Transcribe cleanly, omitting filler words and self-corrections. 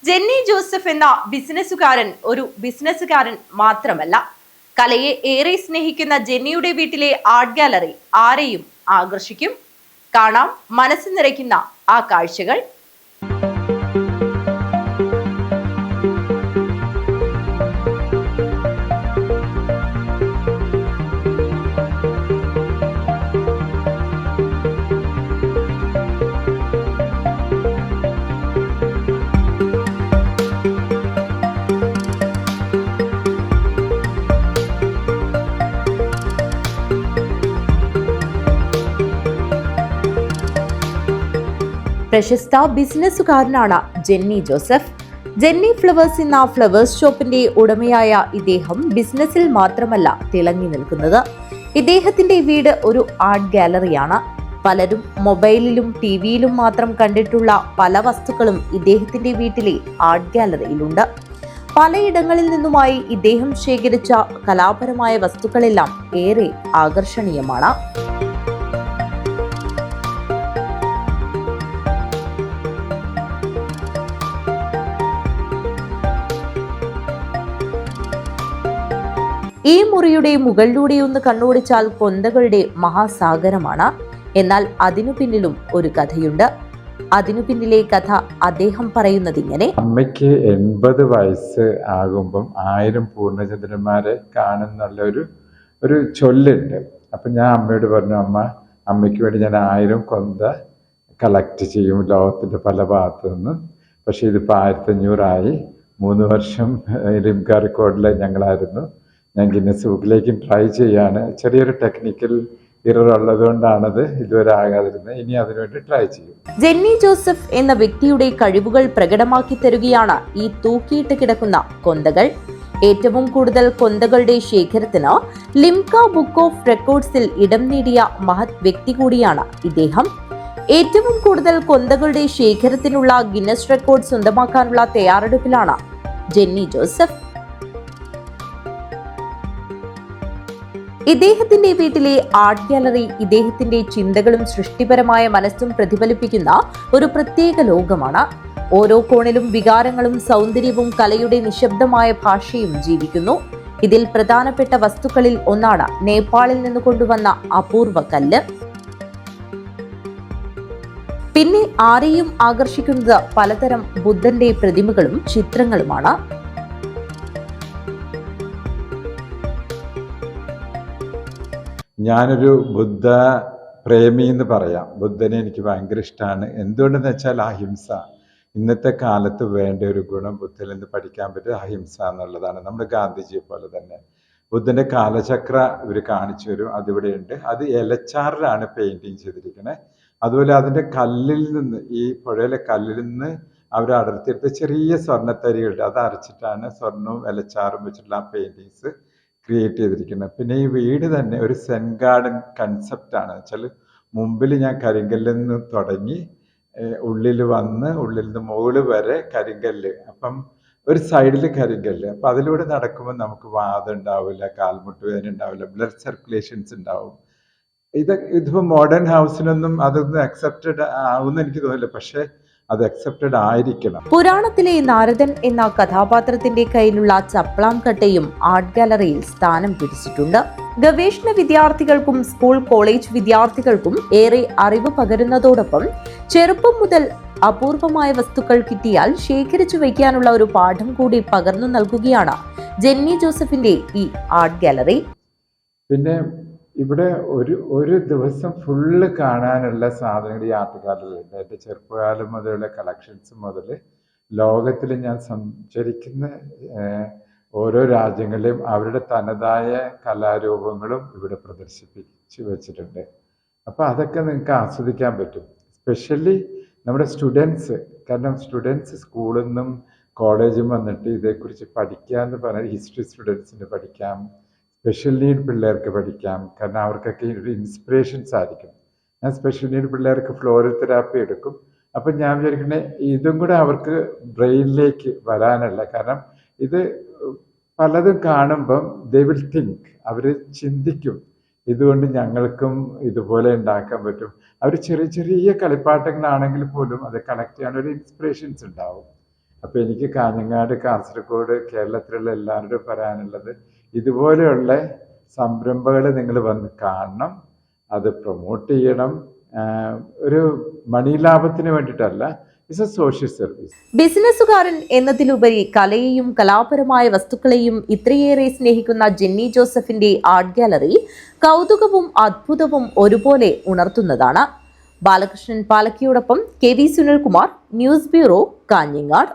Jenny Joseph എന്ന ബിസിനസ്സുകാരൻ ഒരു ബിസിനസ്സുകാരൻ മാത്രമല്ല. കലയെ ഏറെ സ്നേഹിക്കുന്ന ജെന്നിയുടെ വീട്ടിലെ ആർട്ട് ഗാലറി ആരെയും ആകർഷിക്കും. കാണാം മനസ്സ് നിറയ്ക്കുന്ന ആ കാഴ്ചകൾ. പ്രശസ്ത ബിസിനസ്സുകാരനാണ് ജെന്നി ജോസഫ്. ജെന്നി ഫ്ലവേഴ്സ് എന്ന ഫ്ലവേഴ്സ് ഷോപ്പിന്റെ ഉടമയായ ഇദ്ദേഹം ബിസിനസ്സിൽ മാത്രമല്ല തിളങ്ങി നിൽക്കുന്നത്. ഇദ്ദേഹത്തിന്റെ വീട് ഒരു ആർട്ട് ഗാലറിയാണ്. പലരും മൊബൈലിലും ടിവിയിലും മാത്രം കണ്ടിട്ടുള്ള പല വസ്തുക്കളും ഇദ്ദേഹത്തിന്റെ വീട്ടിലെ ആർട്ട് ഗാലറിയിലുണ്ട്. പലയിടങ്ങളിൽ നിന്നുമായി ഇദ്ദേഹം ശേഖരിച്ച കലാപരമായ വസ്തുക്കളെല്ലാം ഏറെ ആകർഷണീയമാണ്. ഈ മുറിയുടെ മുകളിലൂടെ ഒന്ന് കണ്ണോടിച്ചാൽ കൊന്തകളുടെ മഹാസാഗരമാണ്. എന്നാൽ അതിനു പിന്നിലും ഒരു കഥയുണ്ട്. അതിനു പിന്നിലെ കഥ അദ്ദേഹം പറയുന്നത് ഇങ്ങനെ: അമ്മയ്ക്ക് 80 വയസ്സ് ആകുമ്പം 1000 പൂർണ്ണചന്ദ്രന്മാരെ കാണുന്നുള്ള ഒരു ചൊല്ലുണ്ട്. അപ്പം ഞാൻ അമ്മയോട് പറഞ്ഞു, അമ്മയ്ക്ക് വേണ്ടി ഞാൻ 1000 കൊന്ത കളക്ട് ചെയ്യും ലോകത്തിൻ്റെ പല ഭാഗത്തു നിന്നും. പക്ഷേ ഇതിപ്പോൾ 1500 3 വർഷം ലിംക റെക്കോർഡിൽ ഞങ്ങളായിരുന്നു. ഞാൻ ഗിന്നസ് ബുക്കിലേക്കും ട്രൈ ചെയ്യാണ്. ചെറിയൊരു ടെക്നിക്കൽ ഇറർ ഉള്ളതുകൊണ്ടാണത് ഇതുവരെ ആകാതിരുന്നത്. ഇനി അതിനുവേണ്ടി ട്രൈ ചെയ്യും. ജെന്നി ജോസഫ് എന്ന വ്യക്തിയുടെ കഴിവുകൾ പ്രകടമാക്കി തരുകയാണ് ഈ തൂക്കിയിട്ട് കിടക്കുന്ന കൊന്തകൾ. ഏറ്റവും കൂടുതൽ കൊന്തകളുടെ ശേഖരത്തിന് ലിംക ബുക്ക് ഓഫ് റെക്കോർഡ്സിൽ ഇടം നേടിയ മഹത് വ്യക്തി കൂടിയാണ് ഇദ്ദേഹം. ഏറ്റവും കൂടുതൽ കൊന്തകളുടെ ശേഖരത്തിനുള്ള ഗിന്നസ് റെക്കോർഡ് സ്വന്തമാക്കാനുള്ള തയ്യാറെടുപ്പിലാണ് ജെന്നി ജോസഫ്. ഇദ്ദേഹത്തിന്റെ വീട്ടിലെ ആർട്ട് ഗാലറി ഇദ്ദേഹത്തിന്റെ ചിന്തകളും സൃഷ്ടിപരമായ മനസ്സും പ്രതിഫലിപ്പിക്കുന്ന ഒരു പ്രത്യേക ലോകമാണ്. ഓരോ കോണിലും വികാരങ്ങളും സൗന്ദര്യവും കലയുടെ നിശബ്ദമായ ഭാഷയും ജീവിക്കുന്നു. ഇതിൽ പ്രധാനപ്പെട്ട വസ്തുക്കളിൽ ഒന്നാണ് നേപ്പാളിൽ നിന്ന് കൊണ്ടുവന്ന അപൂർവ കല്ല്. പിന്നെ ആരെയും ആകർഷിക്കുന്നത് പലതരം ബുദ്ധന്റെ പ്രതിമകളും ചിത്രങ്ങളുമാണ്. ഞാനൊരു ബുദ്ധ പ്രേമി എന്ന് പറയാം. ബുദ്ധനെ എനിക്ക് ഭയങ്കര ഇഷ്ടമാണ്. എന്തുകൊണ്ടെന്ന് വെച്ചാൽ അഹിംസ. ഇന്നത്തെ കാലത്ത് വേണ്ട ഒരു ഗുണം ബുദ്ധനിൽ നിന്ന് പഠിക്കാൻ പറ്റും അഹിംസ എന്നുള്ളതാണ്. നമ്മുടെ ഗാന്ധിജിയെ പോലെ തന്നെ ബുദ്ധന്റെ കാലചക്ര ഇവർ കാണിച്ചു വരും. അതിവിടെയുണ്ട്. അത് എലച്ചാറിലാണ് പെയിന്റിങ് ചെയ്തിരിക്കുന്നത്. അതുപോലെ അതിൻ്റെ കല്ലിൽ നിന്ന്, ഈ പുഴയിലെ കല്ലിൽ നിന്ന് അവർ അടർത്തിയെടുത്ത ചെറിയ സ്വർണ്ണത്തരികളുണ്ട്. അത് അരച്ചിട്ടാണ് സ്വർണവും എലച്ചാറും വെച്ചിട്ടുള്ള ആ പെയിന്റിങ്സ് ക്രിയേറ്റ് ചെയ്തിരിക്കുന്നത്. പിന്നെ ഈ വീട് തന്നെ ഒരു സെൻ ഗാർഡൻ കൺസെപ്റ്റാണ്. വെച്ചാൽ മുമ്പിൽ ഞാൻ കരിങ്കല്ലിൽ നിന്ന് തുടങ്ങി ഉള്ളിൽ നിന്ന് മുകളിൽ വരെ കരിങ്കല്ല്. അപ്പം ഒരു സൈഡിൽ കരിങ്കല്ല്. അപ്പം അതിലൂടെ നടക്കുമ്പോൾ നമുക്ക് വാദം ഉണ്ടാവില്ല, കാൽമുട്ട് വേദന ഉണ്ടാവില്ല, ബ്ലഡ് സർക്കുലേഷൻസ് ഉണ്ടാവും. ഇതിപ്പോൾ മോഡേൺ ഹൗസിനൊന്നും അതൊന്നും അക്സെപ്റ്റഡ് ആവുമെന്ന് എനിക്ക് തോന്നില്ല. പക്ഷേ അത് അക്സെപ്റ്റഡ് ആയിരിക്കണം. പുരാണത്തിലെ നാരദൻ എന്ന കഥാപാത്രത്തിന്റെ കയ്യിലുള്ള ചപ്പളാം കട്ടയും ആർട്ട് ഗാലറിയിൽ സ്ഥാനം പിടിച്ചിട്ടുണ്ട്. ഗവേഷണ വിദ്യാർത്ഥികൾക്കും സ്കൂൾ കോളേജ് വിദ്യാർത്ഥികൾക്കും ഏറെ അറിവ് പകരുന്നതോടൊപ്പം ചെറുപ്പം മുതൽ അപൂർവമായ വസ്തുക്കൾ കിട്ടിയാൽ ശേഖരിച്ചു വയ്ക്കാനുള്ള ഒരു പാഠം കൂടി പകർന്നു നൽകുകയാണ് ജെന്നി ജോസഫിന്റെ ഈ ആർട്ട് ഗാലറി. പിന്നെ ഇവിടെ ഒരു ദിവസം ഫുള്ള് കാണാനുള്ള സാധനങ്ങൾ ഈ ആർട്ട് ഗാലറിയിലുണ്ട്. എൻ്റെ ചെറുപ്പകാലം മുതലുള്ള കളക്ഷൻസ് മുതൽ ലോകത്തിൽ ഞാൻ സഞ്ചരിക്കുന്ന ഓരോ രാജ്യങ്ങളിലെയും അവരുടെ തനതായ കലാരൂപങ്ങളും ഇവിടെ പ്രദർശിപ്പിച്ച് വെച്ചിട്ടുണ്ട്. അപ്പോൾ അതൊക്കെ നിങ്ങൾക്ക് ആസ്വദിക്കാൻ പറ്റും. സ്പെഷ്യലി നമ്മുടെ സ്റ്റുഡൻസ്, കാരണം സ്റ്റുഡൻസ് സ്കൂളിൽ നിന്നും കോളേജും വന്നിട്ട് ഇതേക്കുറിച്ച് പഠിക്കാമെന്ന് പറഞ്ഞാൽ ഹിസ്റ്ററി സ്റ്റുഡൻസിന് പഠിക്കാം, സ്പെഷ്യൽ നീഡ് പിള്ളേർക്ക് പഠിക്കാം. കാരണം അവർക്കൊക്കെ ഒരു ഇൻസ്പിറേഷൻസ് ആയിരിക്കും. ഞാൻ സ്പെഷ്യൽ നീഡ് പിള്ളേർക്ക് ഫ്ലോറൽ തെറാപ്പി എടുക്കും. അപ്പം ഞാൻ വിചാരിക്കുന്നത് ഇതും കൂടെ അവർക്ക് ബ്രെയിനിലേക്ക് വരാനല്ല. കാരണം ഇത് പലതും കാണുമ്പം ദേ വിൽ തിങ്ക്, അവർ ചിന്തിക്കും ഇതുകൊണ്ട് ഞങ്ങൾക്കും ഇതുപോലെ ഉണ്ടാക്കാൻ പറ്റും. അവർ ചെറിയ ചെറിയ കളിപ്പാട്ടങ്ങളാണെങ്കിൽ പോലും അത് കണക്ട് ചെയ്യാൻ ഒരു ഇൻസ്പിറേഷൻസ് ഉണ്ടാവും. അപ്പോൾ എനിക്ക് കാഞ്ഞങ്ങാട്, കാസർഗോഡ്, കേരളത്തിലുള്ള എല്ലാവരോടും പറയാനുള്ളത്, ഇതുപോലെയുള്ള സംരംഭങ്ങൾ നിങ്ങൾ വന്ന് കാണണം, അത് പ്രൊമോട്ട് ചെയ്യണം. ഒരു മണി ലാഭത്തിന് വേണ്ടിയിട്ടല്ല, ഇറ്റ്സ് എ സോഷ്യൽ സർവീസ്. ബിസിനസ്സുകാരൻ എന്നതിലുപരി കലയെയും കലാപരമായ വസ്തുക്കളെയും ഇത്രയേറെ സ്നേഹിക്കുന്ന ജെന്നി ജോസഫിന്റെ ആർട്ട് ഗാലറി കൗതുകവും അത്ഭുതവും ഒരുപോലെ ഉണർത്തുന്നതാണ്. ബാലകൃഷ്ണൻ പാലക്കിയോടൊപ്പം KV Sunilkumar, news bureau, Kanhangad.